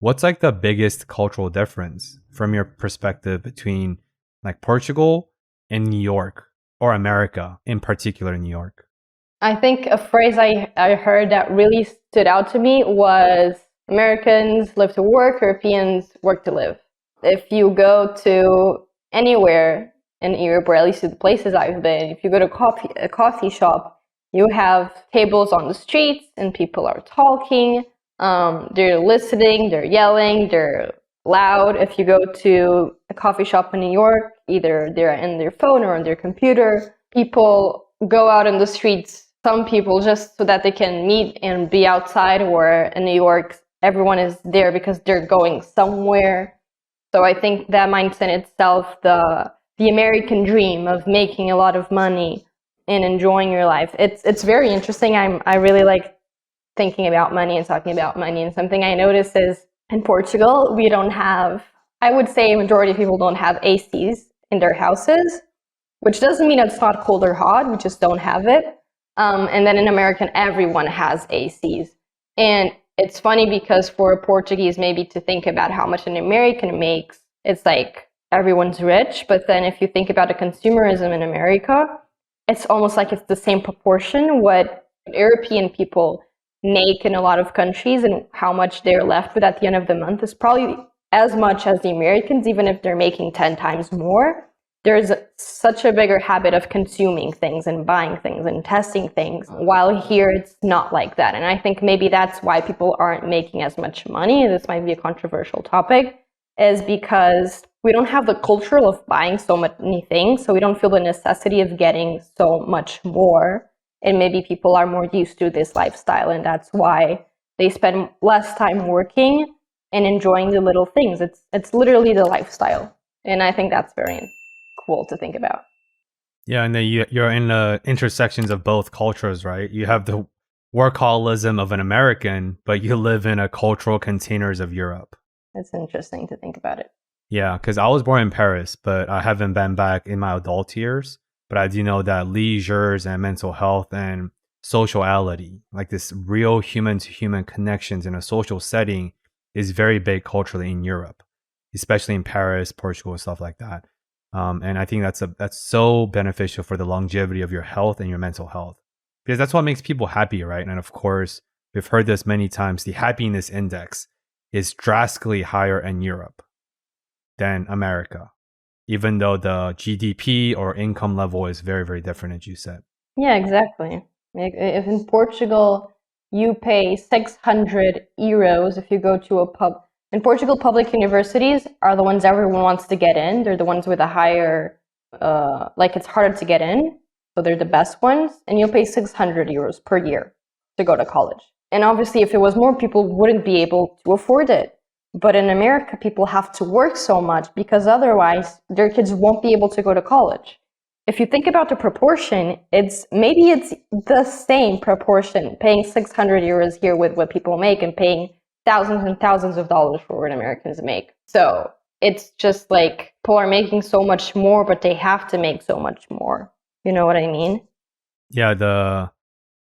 What's like the biggest cultural difference from your perspective between like Portugal and New York, or America, in particular New York? I think a phrase I heard that really stood out to me was Americans live to work, Europeans work to live. If you go to anywhere in Europe, or at least the places I've been, if you go to a coffee shop, you have tables on the streets and people are talking, they're listening, they're yelling, they're loud. If you go to a coffee shop in New York, either they're in their phone or on their computer. People go out in the streets, some people just so that they can meet and be outside, or in New York, everyone is there because they're going somewhere. So I think that mindset itself, the American dream of making a lot of money and enjoying your life, it's very interesting. I really like thinking about money and talking about money. And something I noticed is in Portugal, we don't have, I would say a majority of people don't have ACs in their houses, which doesn't mean it's not cold or hot, we just don't have it. And then in America, everyone has ACs. And it's funny because for a Portuguese, maybe to think about how much an American makes, it's like everyone's rich. But then if you think about the consumerism in America, it's almost like it's the same proportion what European people make in a lot of countries, and how much they're left with at the end of the month is probably as much as the Americans, even if they're making 10 times more. There's such a bigger habit of consuming things and buying things and testing things, while here it's not like that. And I think maybe that's why people aren't making as much money. This might be a controversial topic, is because we don't have the culture of buying so many things, so we don't feel the necessity of getting so much more. And maybe people are more used to this lifestyle, and that's why they spend less time working and enjoying the little things. It's literally the lifestyle. And I think that's very cool to think about. Yeah, and then you're in the intersections of both cultures, right? You have the workaholism of an American, but you live in a cultural containers of Europe. It's interesting to think about it. Yeah, because I was born in Paris, but I haven't been back in my adult years. But I do know that leisures and mental health and sociality, like this real human-to-human connections in a social setting, is very big culturally in Europe, especially in Paris, Portugal, stuff like that. And I think that's so beneficial for the longevity of your health and your mental health, because that's what makes people happy, right? And of course, we've heard this many times, the happiness index is drastically higher in Europe than America, even though the GDP or income level is very, very different, as you said. Yeah, exactly. If in Portugal, you pay 600 euros if you go to a pub. In Portugal, public universities are the ones everyone wants to get in. They're the ones with a higher, it's harder to get in. So they're the best ones. And you'll pay 600 euros per year to go to college. And obviously, if it was more, people wouldn't be able to afford it. But in America, people have to work so much because otherwise their kids won't be able to go to college. If you think about the proportion, it's the same proportion, paying 600 euros here with what people make and paying thousands and thousands of dollars for what Americans make. So it's just like people are making so much more, but they have to make so much more. You know what I mean?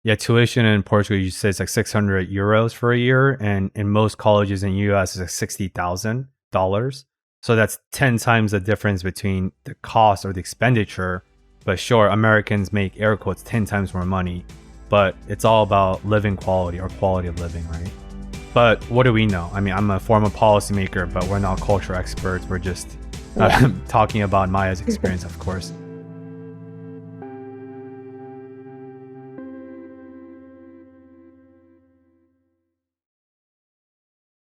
Yeah, tuition in Portugal, you say it's like 600 euros for a year. And in most colleges in the US, it's like $60,000. So that's 10 times the difference between the cost or the expenditure. But sure, Americans make air quotes 10 times more money, but it's all about living quality or quality of living, right? But what do we know? I mean, I'm a former policymaker, but we're not culture experts. We're just talking about Maia's experience, of course.